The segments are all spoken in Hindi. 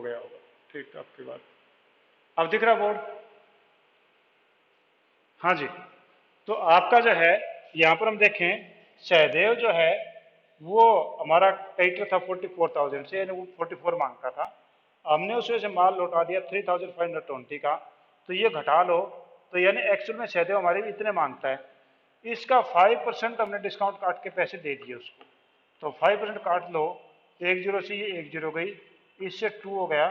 गया होगा। ठीक, आपकी बात अब दिख रहा बोर्ड? हाँ जी। तो आपका जो है यहाँ पर हम देखें, सहदेव जो है वो हमारा क्रेडिटर था 44,000 से, यानी वो 44 मांगता था। हमने उसे से माल लौटा दिया 3,520 का, तो ये घटा लो, तो यानी एक्चुअल में सहदेव हमारे इतने मांगता है। इसका 5% हमने डिस्काउंट काट के पैसे दे दिए उसको, तो 5% काट लो, एक जीरो से ये एक जीरो गई, इससे 2 हो गया,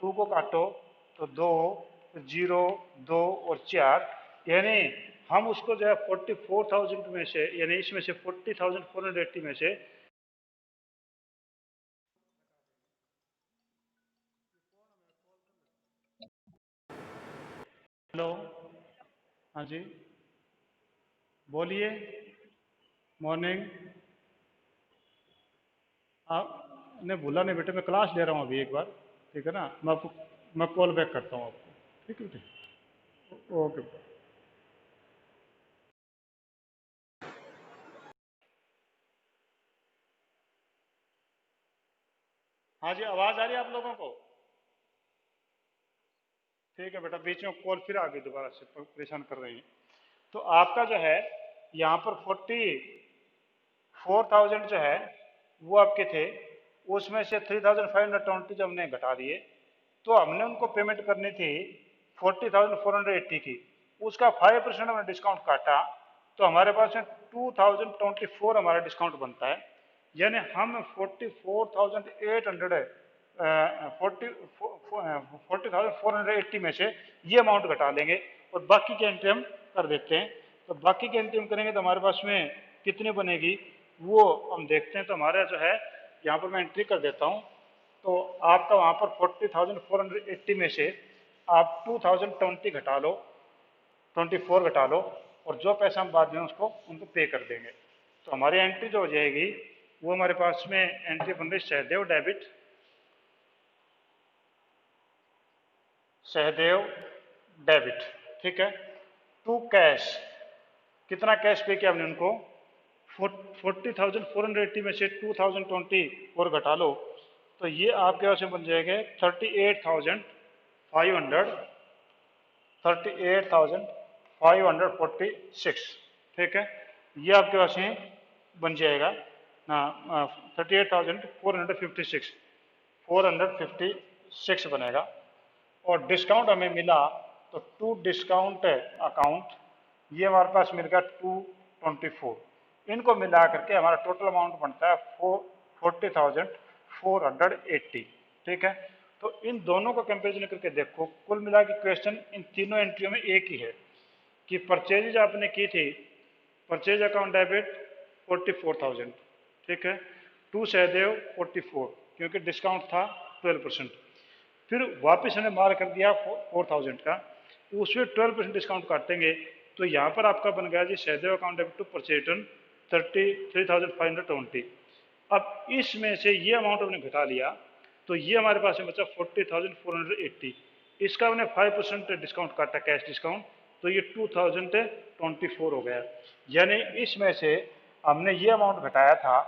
2 को काटो तो 2, जीरो, 2 और 4, यानी हम उसको जो है 44,000 में से, यानी इसमें से 40,480 में से हेलो, हाँ जी, बोलिए। मॉर्निंग। आप ने भूला नहीं बेटे, मैं क्लास ले रहा हूँ अभी एक बार, ठीक है ना? मैं कॉल बैक करता हूँ आपको, ठीक है बेटे? ओके। हाँ जी, आवाज़ आ रही है आप लोगों को? ठीक है बेटा, बीच में कॉल फिर आ गई दोबारा से, परेशान कर रही है। तो आपका जो है यहाँ पर 44,000 जो है वो आपके थे, उसमें से 3,520 जब हमने घटा दिए, तो हमने उनको पेमेंट करनी थी 40,480 की, उसका 5% हमने डिस्काउंट काटा, तो हमारे पास में 2,024 हमारा डिस्काउंट बनता है। यानी हम 44,800 40,480 में से ये अमाउंट घटा लेंगे, और बाकी की एंट्री हम कर देते हैं। तो बाकी की एंट्री हम करेंगे तो हमारे पास में कितनी बनेगी वो हम देखते हैं। तो हमारा जो है यहाँ पर मैं एंट्री कर देता हूँ, तो आपका वहाँ पर 40,480 में से आप 2020 घटा लो, 24 घटा लो, और जो पैसा हम बाद में उसको उनको पे कर देंगे। तो हमारी एंट्री जो हो जाएगी वो हमारे पास में एंट्री बन रही सहदेव डेबिट, सहदेव डेबिट, ठीक है, टू कैश। कितना कैश पे किया हमने उनको? 40,480 में से 2020 और घटा लो, तो ये आपके पास में बन जाएंगे 38,546, ठीक है। ये आपके पास में बन जाएगा ना, 38,456, 456 बनेगा। और डिस्काउंट हमें मिला तो टू डिस्काउंट अकाउंट, ये हमारे पास मिल गया 224। इनको मिला करके हमारा टोटल अमाउंट बनता है 40,480, ठीक है। तो इन दोनों का कंपेरिजन करके देखो, कुल मिला के क्वेश्चन इन तीनों एंट्रियों में एक ही है कि परचेज आपने की थी, परचेज अकाउंट डेबिट 44,000, ठीक है, टू सहदेव 44 क्योंकि डिस्काउंट था 12%। फिर वापस हमने मार कर दिया 4,000 का, तो उसमें 12% डिस्काउंट काटेंगे, तो यहाँ पर आपका बन गया जी Sahdev account debit to purchase return 33,520। अब इसमें से ये अमाउंट हमने घटा लिया, तो ये हमारे पास में बचा 40,480। इसका हमने 5% डिस्काउंट काटा, कैश डिस्काउंट, तो ये 2,024 हो गया। यानी इसमें से हमने ये अमाउंट घटाया था,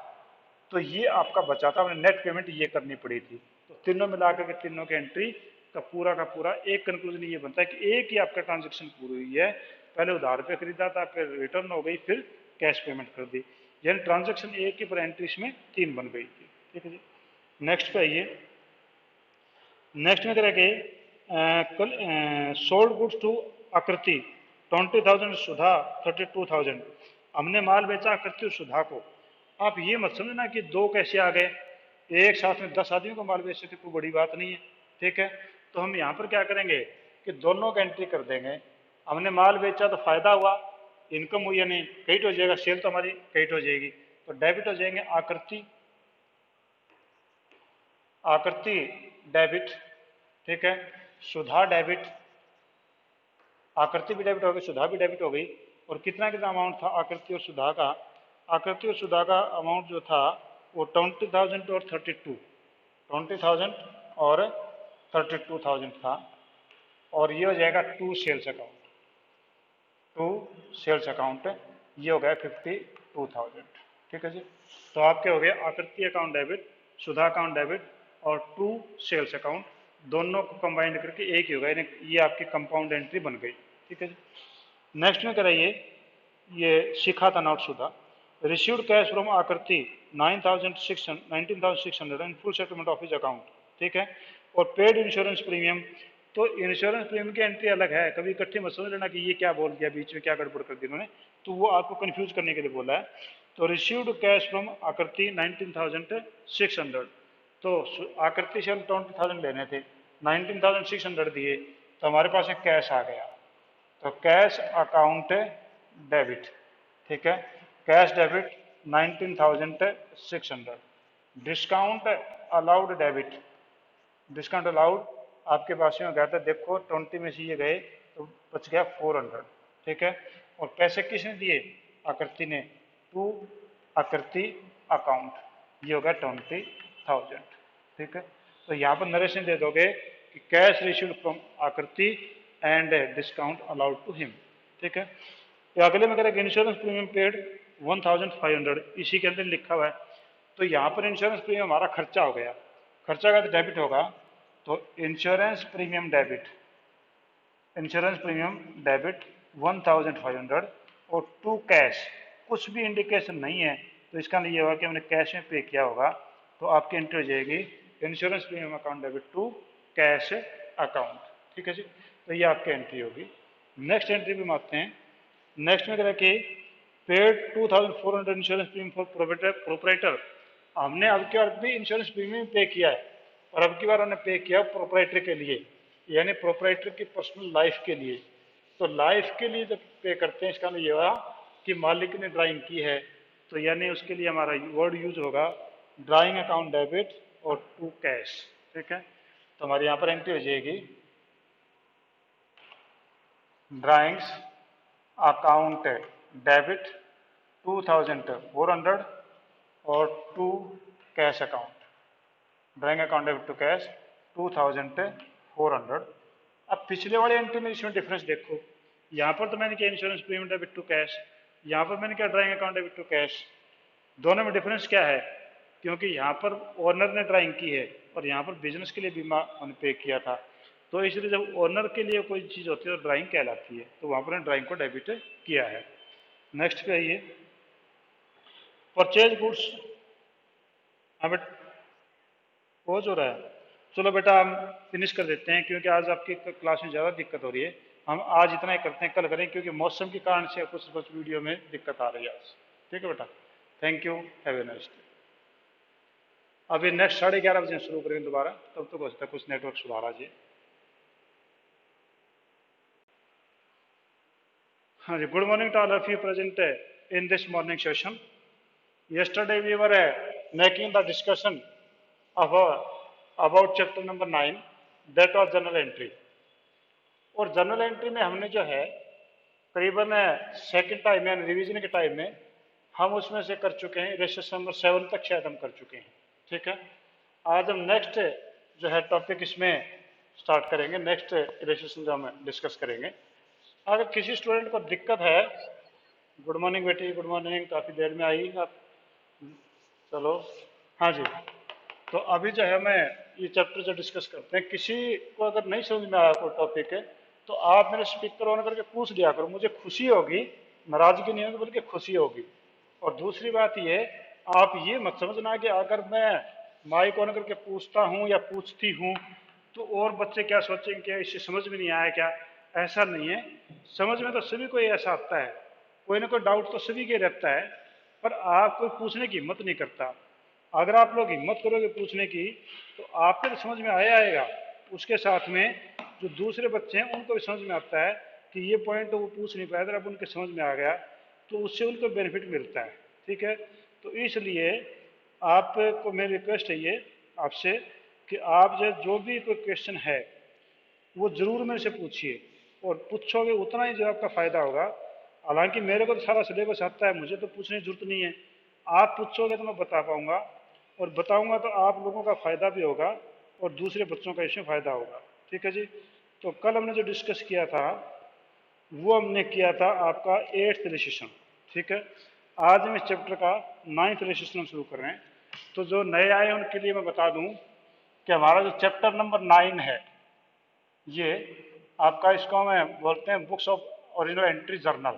तो ये आपका बचा था, हमने नेट पेमेंट ये करनी पड़ी थी। तो तीनों मिलाकर के तीनों की एंट्री का पूरा एक कंक्लूजन ये बनता है कि एक ही आपका ट्रांजेक्शन पूरी हुई है, पहले उधार पे खरीदा था, फिर रिटर्न हो गई, फिर कैश पेमेंट कर दी, यानी ट्रांजेक्शन एक ही पर एंट्री इसमें 3 बन गई थी, ठीक है जी। नेक्स्ट पे आइए। नेक्स्ट में करेंगे कल सोल्ड गुड्स टू आकृति 20,000, सुधा 32,000। हमने माल बेचा आकृति और सुधा को। आप ये मत समझना कि दो कैसे आ गए, एक साथ में 10 आदमियों को माल बेच सकते, कोई बड़ी बात नहीं है, ठीक है। तो हम यहाँ पर क्या करेंगे कि दोनों का एंट्री कर देंगे। हमने माल बेचा तो फायदा हुआ, इनकम हुई, यानी क्रेडिट हो जाएगा, सेल तो हमारी क्रेडिट हो जाएगी, तो डेबिट हो जाएंगे आकृति, आकृति डेबिट, ठीक है, सुधा डेबिट, आकृति भी डेबिट हो गई, सुधा भी डेबिट हो गई। और कितना कितना अमाउंट था आकृति और सुधा का? आकृति और सुधा का अमाउंट जो था वो 20,000 और 32, 20,000 और 32,000 था। और ये हो जाएगा to sales account, to sales account, ये हो गया 52,000, ठीक है जी। तो आपके हो गए आकृति अकाउंट डेबिट, सुधा अकाउंट डेबिट और टू सेल्स अकाउंट, दोनों को कंबाइंड करके एक ही होगा, यानी ये आपकी कंपाउंड एंट्री बन गई। ठीक है जी। नेक्स्ट में कराइए, ये सीखा था नोट शुदा, रिसीव्ड कैश फ्रॉम आकृति 19,600 and full settlement of his account. ठीक है। और पेड इंश्योरेंस प्रीमियम, तो इंश्योरेंस प्रीमियम की एंट्री अलग है, कभी इकट्ठे मत समझ लेना कि ये क्या बोल दिया बीच में, क्या गड़बड़ कर दी उन्होंने, तो वो आपको कंफ्यूज करने के लिए बोला है। तो रिसीव्ड कैश फ्रॉम आकृति 19,600, तो आकृति से हम 20,000 लेने थे, 19,600 दिए, तो हमारे पास एक कैश आ गया, तो कैश अकाउंट डेबिट। ठीक है। Cash debit 19,600, discount allowed debit, discount allowed आपके पास में हो गया था, देखो 20 में से ये गए तो बच गया 400। ठीक है। और पैसे किसने दिए, आकृति ने, टू आकृति अकाउंट, ये हो गया 20,000। ठीक है। तो यहाँ पर नरेशन दे दोगे कि cash received from Akriti and discount allowed to him. ठीक है। तो अगले में करेंगे इंश्योरेंस प्रीमियम पेड 1,500, इसी के अंदर लिखा हुआ है। तो यहाँ पर इंश्योरेंस प्रीमियम हमारा खर्चा हो गया, खर्चा का तो डेबिट होगा, तो insurance premium debit, insurance premium debit 1,500 और टू कैश, कुछ भी इंडिकेशन नहीं है, तो इसका ये होगा कि हमने कैश में पे किया होगा, तो आपकी एंट्री हो जाएगी insurance premium account debit to cash account. ठीक है जी। तो ये आपकी एंट्री होगी। नेक्स्ट एंट्री भी मारते हैं। नेक्स्ट में रखिए paid 2,400 insurance premium for proprietor, हमने अब की बार भी इंश्योरेंस प्रीमियम पे किया है, और अब की बार हमने पे किया प्रोपराइटर के लिए, यानी प्रोपराइटर की पर्सनल लाइफ के लिए। तो लाइफ के लिए जब पे करते हैं, इसका मतलब ये हुआ कि मालिक ने ड्राइंग की है, तो यानी उसके लिए हमारा वर्ड यूज होगा ड्राइंग अकाउंट डेबिट और टू कैश। ठीक है। तो हमारी यहाँ पर एंट्री हो जाएगी ड्राइंग्स अकाउंट डेबिट 2,400 और to cash account, drawing account debit to cash 2,400। अब पिछले वाले एंट्री में इसमें डिफरेंस देखो, यहाँ पर तो मैंने किया insurance premium debit to cash, यहाँ पर मैंने किया drawing account debit to cash. दोनों में डिफरेंस क्या है, क्योंकि यहाँ पर ओनर ने ड्राइंग की है और यहाँ पर बिजनेस के लिए बीमा उन्होंने पे किया था, तो इसलिए जब ओनर के लिए कोई चीज़ होती है तो ड्राइंग कहलाती है, तो वहाँ पर ड्राइंग को डेबिट किया है। नेक्स्ट पे आइए, परचेज गुड्स, हाँ बेटा पॉज हो रहा है, चलो बेटा हम फिनिश कर देते हैं, क्योंकि आज आपकी क्लास में ज़्यादा दिक्कत हो रही है, हम आज इतना ही करते हैं, कल करें, क्योंकि मौसम के कारण से कुछ वीडियो में दिक्कत आ रही है आज। ठीक है बेटा, thank you, have a nice day. अभी नेक्स्ट 11:30 बजे शुरू करेंगे दोबारा, तब तक हो सकता है कुछ नेटवर्क सुधार आ जाए। हाँ जी, good morning to all of you present in this morning session. Yesterday we were making the discussion of about chapter number 9, that was journal entry। और जर्नल एंट्री में हमने जो है करीबन सेकंड टाइम यानी रिवीजन के टाइम में हम उसमें से कर चुके हैं, रेसेस नंबर 7 तक शायद हम कर चुके हैं। ठीक है। आज हम नेक्स्ट जो है टॉपिक इसमें स्टार्ट करेंगे, नेक्स्ट रेसेस जो हम डिस्कस करेंगे। अगर किसी स्टूडेंट को दिक्कत है, गुड मॉर्निंग बेटी, गुड मॉर्निंग, काफ़ी देर में आई आप, चलो हाँ जी। तो अभी जो है मैं ये चैप्टर जो डिस्कस करते हैं, किसी को अगर नहीं समझ में आया कोई टॉपिक है तो आप मेरे स्पीकर ऑन करके पूछ लिया करो, मुझे खुशी होगी, नाराजगी नहीं होगी बल्कि खुशी होगी। और दूसरी बात ये, आप ये मत समझना कि अगर मैं माइक ऑन करके पूछता हूँ या पूछती हूँ तो और बच्चे क्या सोचेंगे, क्या इससे समझ में नहीं आया क्या, ऐसा नहीं है। समझ में तो सभी को ऐसा आता है, कोई ना कोई डाउट तो सभी के रहता है, पर आप कोई पूछने की हिम्मत नहीं करता। अगर आप लोग हिम्मत करोगे पूछने की तो आपके तो समझ में आएगा, उसके साथ में जो दूसरे बच्चे हैं उनको भी समझ में आता है कि ये पॉइंट तो वो पूछ नहीं पाया था, अब उनके समझ में आ गया, तो उससे उनको बेनिफिट मिलता है। ठीक है। तो इसलिए आपको मेरी रिक्वेस्ट है ये आपसे कि आप जो भी कोई क्वेश्चन है वो ज़रूर मेरे से पूछिए, और पूछोगे उतना ही जो आपका फ़ायदा होगा। हालांकि मेरे को तो सारा सिलेबस आता है, मुझे तो पूछने की जरूरत नहीं है, आप पूछोगे तो मैं बता पाऊंगा, और बताऊंगा तो आप लोगों का फ़ायदा भी होगा और दूसरे बच्चों का इसमें फ़ायदा होगा। ठीक है जी। तो कल हमने जो डिस्कस किया था वो हमने किया था आपका 8th रेसिशन। ठीक है। आज हम इस चैप्टर का 9th रेसिशन शुरू कर रहे हैं। तो जो नए आए उनके लिए मैं बता दूं कि हमारा जो चैप्टर नंबर 9 है, ये आपका, इसको हमें बोलते हैं books of original entry journal.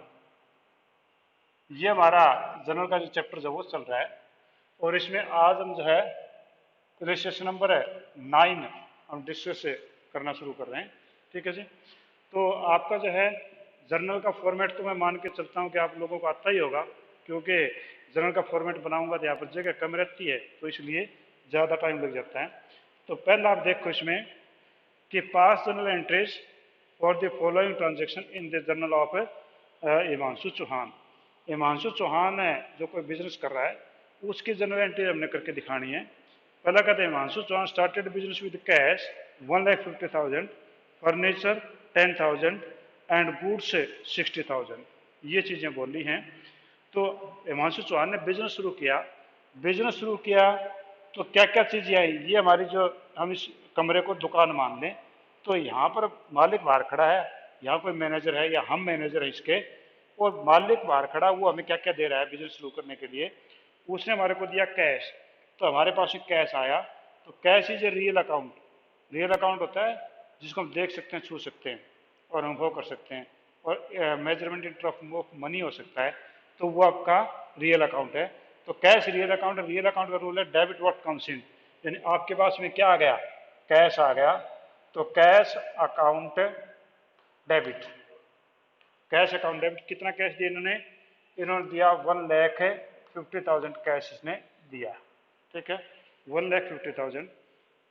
ये हमारा जर्नल का जो चैप्टर जो वो चल रहा है, और इसमें आज हम जो है रजिस्ट्रेशन नंबर है 9 हम डिस्कस से करना शुरू कर रहे हैं। ठीक है जी। तो आपका जो है जर्नल का फॉर्मेट तो मैं मान के चलता हूँ कि आप लोगों को आता ही होगा, क्योंकि जर्नल का फॉर्मेट बनाऊंगा तो यहाँ पर जगह कम रहती है, तो इसलिए ज़्यादा टाइम लग जाता है। तो पहला आप देखो इसमें कि pass journal entries for the following transaction in the journal of Himanshu Chauhan. Himanshu Chauhan है जो कोई बिजनेस कर रहा है, उसकी जर्नल एंट्री हमने करके दिखानी है। पहला कहते हैं Himanshu Chauhan started business with cash 1,50,000, furniture 10,000 and goods 60,000। ये चीज़ें बोली हैं। तो हिमांशु चौहान ने बिजनेस शुरू किया। बिजनेस शुरू किया तो क्या क्या चीज़ें आई, ये हमारी जो, हम इस कमरे को दुकान मान लें, तो यहाँ पर मालिक बाहर खड़ा है, यहाँ कोई मैनेजर है या हम मैनेजर है इसके, और मालिक बाहर खड़ा, वो हमें क्या क्या दे रहा है बिजनेस शुरू करने के लिए। उसने हमारे को दिया कैश, तो हमारे पास कैश आया। तो cash is a real account. Real account होता है जिसको हम देख सकते हैं, छू सकते हैं और अनुभव कर सकते हैं, और measurement in term of money हो सकता है, तो वो आपका रियल अकाउंट है। तो cash real account, real account का रूल है डेबिट व्हाट कम्स इन, यानी आपके पास में क्या आ गया, कैश आ गया, तो cash account debit. Cash account debit. कितना कैश दिया इन्होंने, इन्होंने दिया 1,50,000 कैश इसने दिया। ठीक है, 1,50,000।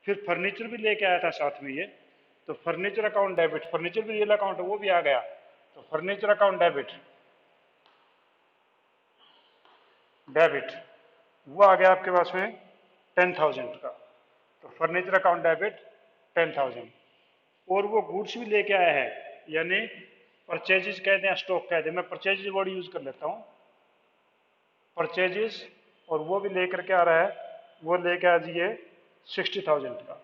फिर फर्नीचर भी लेके आया था साथ में ये, तो फर्नीचर अकाउंट डेबिट, फर्नीचर भी रियल अकाउंट है, वो भी आ गया, तो फर्नीचर अकाउंट डेबिट, डेबिट वो आ गया आपके पास में 10,000 का, तो फर्नीचर अकाउंट डेबिट 10,000। और वो गुड्स भी लेके आया है, यानी परचेजेस कहते हैं, स्टॉक कहते हैं, मैं परचेजेस वर्ड यूज कर लेता हूँ, परचेजेस, और वो भी लेकर के आ रहा है, वो लेके आ जाइए 60,000 का।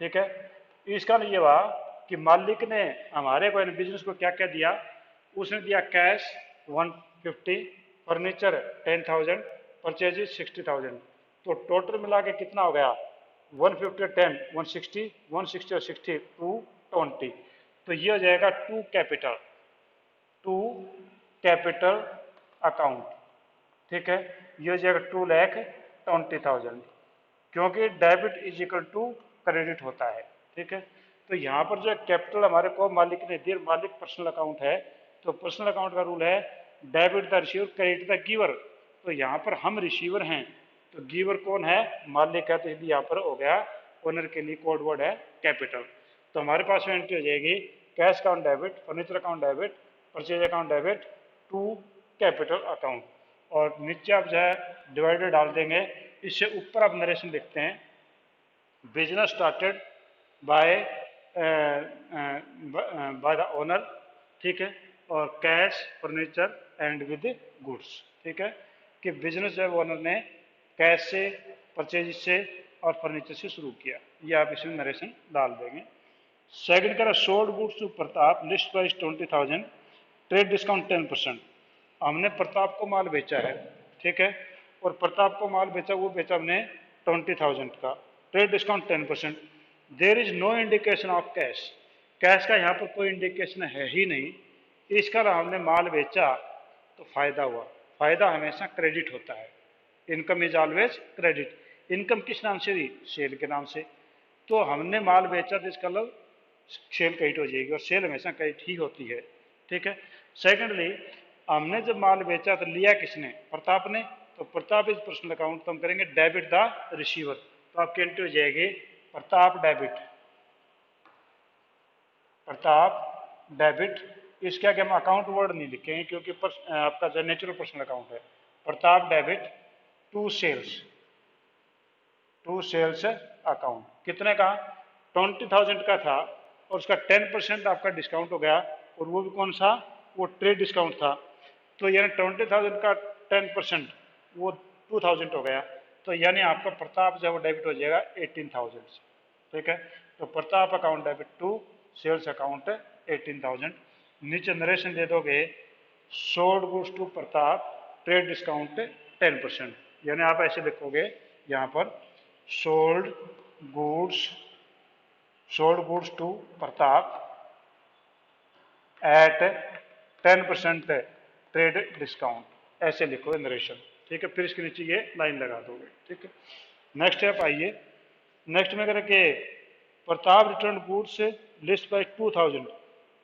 ठीक है, इसका ये हुआ कि मालिक ने हमारे को बिजनेस को क्या क्या दिया, उसने दिया कैश 150, फर्नीचर 10,000, परचेजेस 60,000, तो टोटल मिला के कितना हो गया, 150 10 160, 160 और 60 220। तो ये हो जाएगा टू कैपिटल अकाउंट। ठीक है, ये हो जाएगा 2,20,000, क्योंकि debit is equal to credit होता है। ठीक है, तो यहाँ पर जो कैपिटल हमारे को मालिक ने दिया, मालिक पर्सनल अकाउंट है, तो पर्सनल अकाउंट का रूल है debit the receiver credit the giver. तो यहाँ पर हम रिसीवर हैं, तो गिवर कौन है, मालिक है, तो इसलिए यहाँ पर हो गया ओनर के लिए कोड वर्ड है कैपिटल। तो हमारे पास में एंट्री हो जाएगी cash account debit, furniture account debit, purchase account debit to capital account, और नीचे आप जो है डिवाइडर डाल देंगे। इससे ऊपर आप नरेशन लिखते हैं, business started by by the owner. ठीक है, और cash, furniture and with goods. ठीक है, कि बिजनेस जो है ओनर ने कैश से, परचेज से और फर्नीचर से शुरू किया, ये आप इसमें नरेशन डाल देंगे। सेकंड कह रहा sold goods to Pratap, list price 20,000, trade discount 10%। हमने प्रताप को माल बेचा है। ठीक है, और प्रताप को माल बेचा, वो बेचा हमने 20,000 का, trade discount 10%। There is no indication of cash, cash का यहाँ पर कोई इंडिकेशन है ही नहीं। इसका हमने माल बेचा तो फायदा हुआ, फायदा हमेशा क्रेडिट होता है, income is always credit. Income किस नाम से हुई, सेल के नाम से, तो हमने माल बेचा तो इसका मतलब सेल क्रेडिट हो जाएगी, और सेल हमेशा क्रेडिट ही होती है। ठीक है, सेकेंडली हमने जब माल बेचा तो लिया किसने, प्रताप ने, तो प्रताप इज पर्सनल अकाउंट, तो हम करेंगे डेबिट द रिसीवर, तो आपकी एंट्री हो जाएगी प्रताप डेबिट, प्रताप डेबिट। इसके आगे हम अकाउंट वर्ड नहीं लिखेंगे, क्योंकि आपका जो नेचुरल पर्सनल अकाउंट है। Pratap debit to sales account, कितने का, 20,000 का था, और उसका 10% आपका डिस्काउंट हो गया, और वो भी कौन सा, वो ट्रेड डिस्काउंट था, तो यानी 20,000 का 10% वो 2,000 हो गया, तो यानी आपका प्रताप जो है वो डेबिट हो जाएगा 18,000 से। ठीक है, तो Pratap account debit to sales account 18,000। नीचे नरेशन दे दोगे, sold goods to Pratap, trade discount 10%, यानी आप ऐसे लिखोगे यहाँ पर sold goods sold goods to Pratap at 10% trade discount, ऐसे लिखो नरेशन। ठीक है, फिर इसके नीचे ये लाइन लगा दोगे। ठीक है, नेक्स्ट स्टेप आइए। नेक्स्ट में करें कि Pratap return goods list by 2000।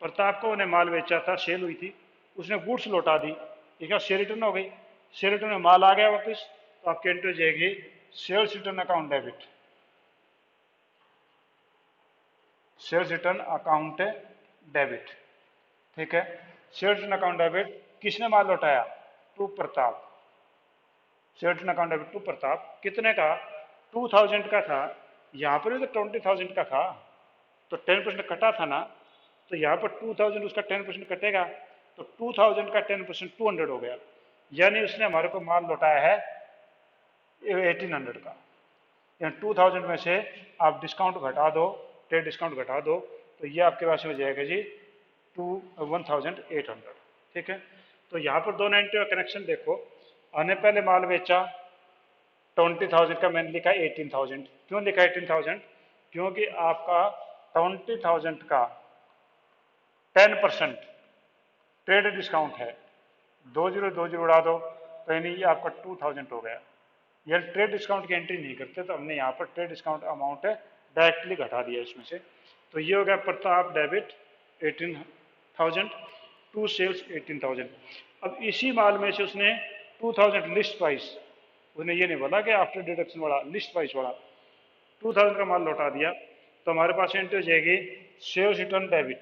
Pratap को उन्हें माल बेचा था, सेल हुई थी, उसने गुड्स लौटा दी, ठीक है, सेल रिटर्न हो गई। सेल रिटर्न में माल आ गया वापस, तो आपकी एंट्री हो जाएगी sales return account debit. Sales return account debit, ठीक है। सेल्स रिटर्न अकाउंट डेबिट, किसने माल लौटाया? To Pratap. Sales return account debit to Pratap, कितने का? 2000 का था, यहाँ पर भी तो 20,000 का था, तो 10% कटा था ना, तो यहाँ पर 2000 उसका 10% कटेगा, तो 2000 का 10% 200 हो गया, यानी उसने हमारे को माल लौटाया है 1800 का। यानी 2000 में से आप डिस्काउंट घटा दो, ट्रेड डिस्काउंट घटा दो, तो ये आपके पास हो जाएगा जी 1800। ठीक है, तो यहाँ पर दोनों एंट्री का कनेक्शन देखो। आने पहले माल बेचा 20,000 का, मैंने लिखा 18,000। क्यों लिखा 18,000? क्योंकि आपका 20,000 का 10% ट्रेड डिस्काउंट है, 2020 उड़ा दो, तो यानी ये आपका 2000 हो गया। ये ट्रेड डिस्काउंट की एंट्री नहीं करते, तो हमने यहाँ पर ट्रेड डिस्काउंट अमाउंट डायरेक्टली घटा दिया इसमें से। तो ये हो गया प्रताप डेबिट 18,000 टू सेल्स 18,000। अब इसी माल में से उसने 2000 लिस्ट प्राइस, उसने ये नहीं बोला कि आफ्टर डिडक्शन वाला, लिस्ट प्राइस वाला 2000 का माल लौटा दिया, तो हमारे पास एंट्री हो जाएगी सेल्स रिटर्न डेबिट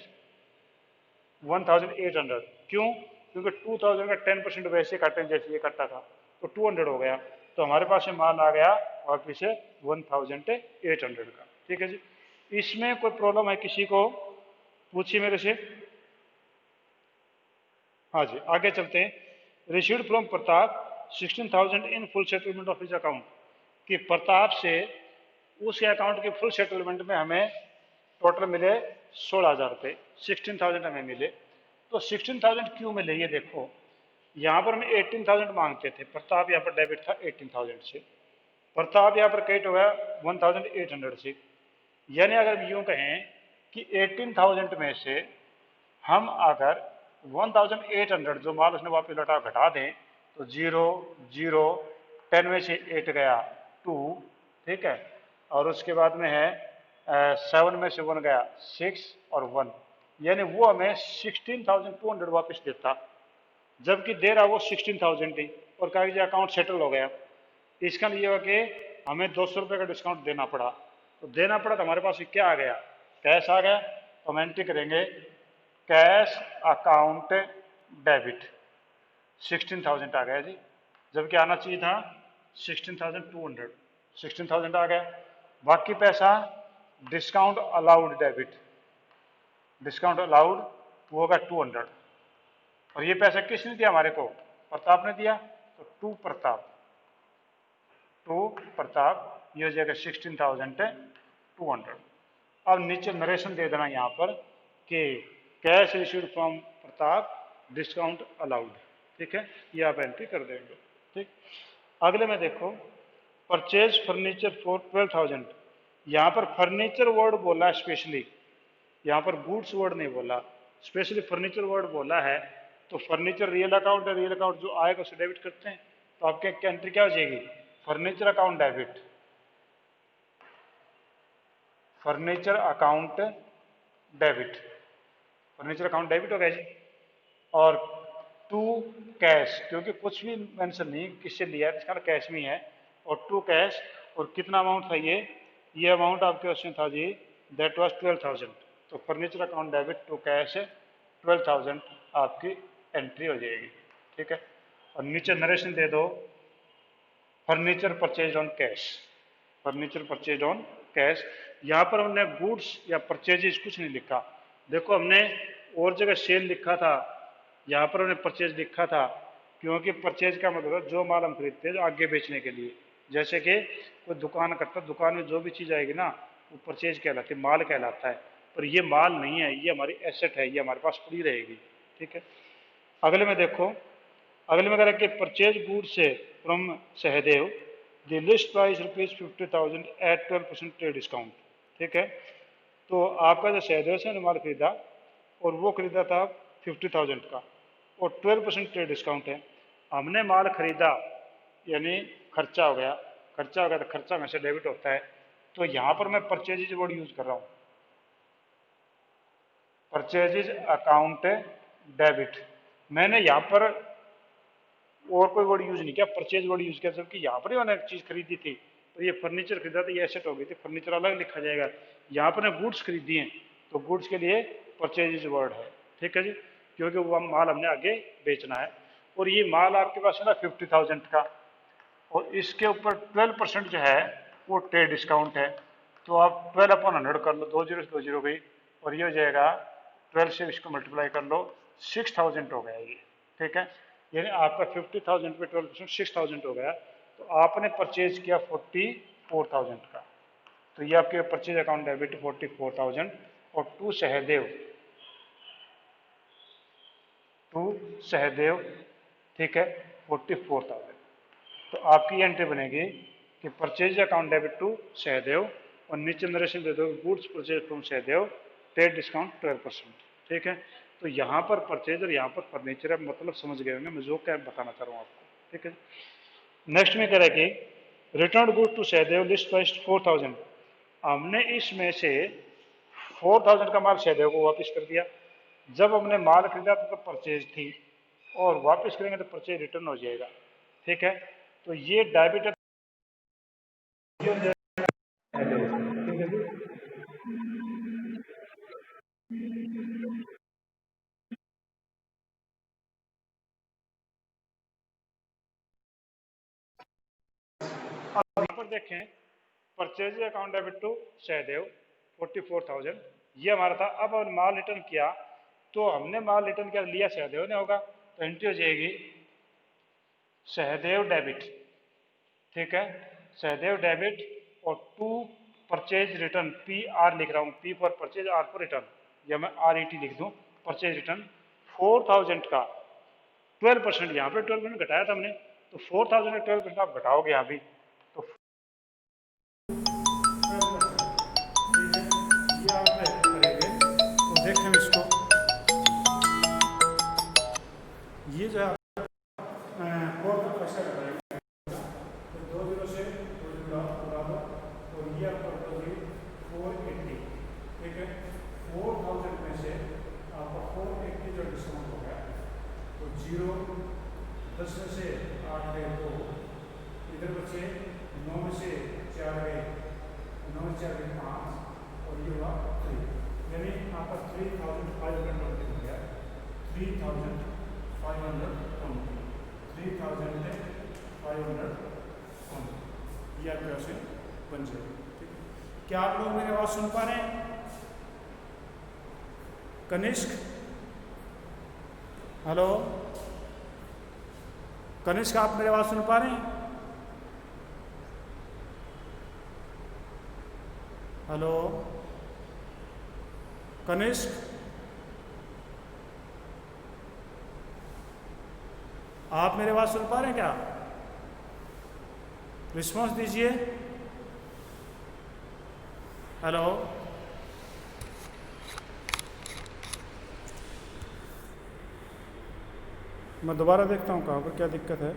1800। क्यों? क्योंकि 2000 का 10% वैसे काटे जैसे ये कटता था, तो 200 हो गया, तो हमारे पास माल आ गया वापिस से 1800 का। ठीक है जी, इसमें कोई प्रॉब्लम है किसी को? पूछिए मेरे से। हाँ जी, आगे चलते हैं। Received from Pratap 16,000 in full settlement of his account, कि प्रताप से उसके अकाउंट के फुल सेटलमेंट में हमें टोटल मिले 16,000 रुपये, 16,000 हमें मिले। तो 16,000 क्यों मिले ये देखो, यहाँ पर हम 18,000 मांगते थे, प्रताप यहाँ पर डेबिट था 18,000 से, प्रताप यहाँ पर क्रेडिट हो गया 1,800 से। यानी अगर हम यूँ कहें कि 18,000 में से हम अगर 1,800 जो माल उसने वापस लौटा घटा दें, तो 0 0, 10 में से 8 गया 2, ठीक है, और उसके बाद में है 7 में से 1 गया 6 और 1, यानी वो हमें 16,200 वापस देता, जबकि दे रहा वो 16,000 ही, और कागजी अकाउंट सेटल हो गया। इसका लिए हुआ कि हमें 200 रुपये का डिस्काउंट देना पड़ा, तो देना पड़ा तो हमारे पास क्या आ गया? कैश आ गया। तो हम एंट्री करेंगे कैश अकाउंट डेबिट 16,000 आ गया जी, जबकि आना चाहिए था 16,200। 16,000 आ गया। बाकी पैसा discount allowed debit, discount allowed वो होगा 200, और ये पैसा किसने दिया हमारे को? प्रताप ने दिया, तो टू प्रताप ये हो जाएगा 16,200। अब नीचे नरेशन दे देना यहाँ पर कि cash received from Pratap discount allowed. ठीक है, ये आप एंट्री कर देंगे। ठीक, अगले में देखो परचेज फर्नीचर फॉर 12,000। यहाँ पर फर्नीचर वर्ड बोला स्पेशली, यहाँ पर गुड्स वर्ड नहीं बोला, स्पेशली फर्नीचर वर्ड बोला है। तो फर्नीचर रियल अकाउंट है, रियल अकाउंट जो आएगा उसे डेबिट करते हैं, तो आपके एंट्री क्या हो जाएगी? Furniture account debit, furniture account debit, furniture account debit हो गया जी। और टू कैश, क्योंकि कुछ भी मेंशन नहीं किससे लिया है, इसका कैश में है, और टू कैश, और कितना अमाउंट था ये अमाउंट आपके उसमें था जी, दैट वाज 12,000। तो furniture account debit to cash 12,000 आपकी एंट्री हो जाएगी। ठीक है, और नीचे नरेशन दे दो furniture purchase on cash, furniture purchase on cash. यहाँ पर हमने गुड्स या परचेजेज कुछ नहीं लिखा। देखो हमने और जगह सेल लिखा था, यहाँ पर हमने परचेज लिखा था, क्योंकि परचेज का मतलब जो माल हम खरीदते हैं आगे बेचने के लिए। जैसे कि कोई दुकान करता, दुकान में जो भी चीज़ आएगी ना वो परचेज कहलाती है, माल कहलाता है। पर ये माल नहीं है, ये हमारी एसेट है, ये हमारे पास पड़ी रहेगी। ठीक है, अगले में देखो, अगले में कह रहा है कि परचेज गुड्स से from Sahdev the list price ₹50,000 at 12% trade discount. ठीक है, तो आपका जो सहदेव से माल खरीदा और वो खरीदा था 50,000 का और 12% ट्रेड डिस्काउंट है। हमने माल खरीदा यानी खर्चा हो गया, खर्चा हो गया तो खर्चा में से डेबिट होता है। तो यहाँ पर मैं परचेजेज वर्ड यूज कर रहा हूँ, परचेजेज अकाउंट डेबिट। मैंने यहाँ पर और कोई वर्ड यूज नहीं किया, परचेज वर्ड यूज किया, जबकि यहाँ पर ही मैंने एक चीज खरीदी थी, तो ये फर्नीचर खरीदा था, ये एसेट हो गई थी, फर्नीचर अलग लिखा जाएगा। यहाँ पर गुड्स खरीदी हैं तो गुड्स के लिए परचेज वर्ड है। ठीक है जी, क्योंकि वो माल हमने आगे बेचना है। और ये माल आपके पास है ना 50,000 का, और इसके ऊपर 12% जो है वो ट्रेड डिस्काउंट है। तो आप 12/100 कर लो, 2 जीरो से 2 जीरो गई, और ये हो जाएगा 12 से इसको मल्टीप्लाई कर लो, 6,000 हो गया ये। ठीक है, यानी आपका 50,000 पे 12% 6,000 हो गया। तो आपने परचेज किया 44,000 का, तो ये आपके परचेज अकाउंट डेबिट 44,000 और टू सहदेव, ठीक है 44,000। तो आपकी एंट्री बनेगी कि purchase account debit to Sahdev, और नीचे नरेशन दे दो goods purchase from Sahdev, trade discount 12%। ठीक है, तो यहाँ पर परचेज और यहाँ पर फर्नीचर है, मतलब समझ गए होंगे मैं जो क्या बताना चाह रहा हूँ आपको। ठीक है, नेक्स्ट में कह रहा है कि return good to Sahdev list price 4,000। हमने इसमें से 4,000 का माल सहदेव को वापस कर दिया। जब हमने माल खरीदा तो परचेज थी, और वापस करेंगे तो परचेज रिटर्न हो जाएगा। ठीक है, तो ये डेबिट पर देखें, purchase account debit to Sahdev 44,000 ये हमारा था। अब हमने माल रिटर्न किया, तो हमने माल रिटर्न किया, लिया सहदेव ने होगा, तो एंट्री हो जाएगी सहदेव डेबिट। ठीक है, सहदेव डेबिट, और to purchase return, P R लिख रहा हूँ, P for purchase, R for return, या मैं RET लिख दूँ, परचेज रिटर्न 4,000 का 12%, यहाँ पे 12% घटाया था हमने, तो 4,000 का 12% आप घटाओगे यहाँ भी, तो ये आप करेंगे। तो देखें इसको, ये जो है पैसा घटाएंगे, तो 2 जीरो से 2 जीरो उड़ा दो, और ये आपका 480। ठीक है, 4,000 में से आपका 480 जो डिस्काउंट हो गया, तो 0 10 में से 8 गए 2, इधर बचे 9 में से 4 गए, 9 में 4 गए 5, और ये हुआ 3, यानी आपका 3,520 हो गया। 3,520, 3,520 ये आपके पास बन जाएगा। ठीक है, क्या आप लोग मेरी आवाज सुन पा रहे हैं? कनिष्क, हेलो कनिष्क, आप मेरी आवाज सुन पा रहे हैं? हेलो कनिष्क, आप मेरी आवाज सुन पा रहे हैं क्या? रिस्पॉन्स दीजिए। हेलो, मैं दोबारा देखता हूँ कहाँ पर क्या दिक्कत है।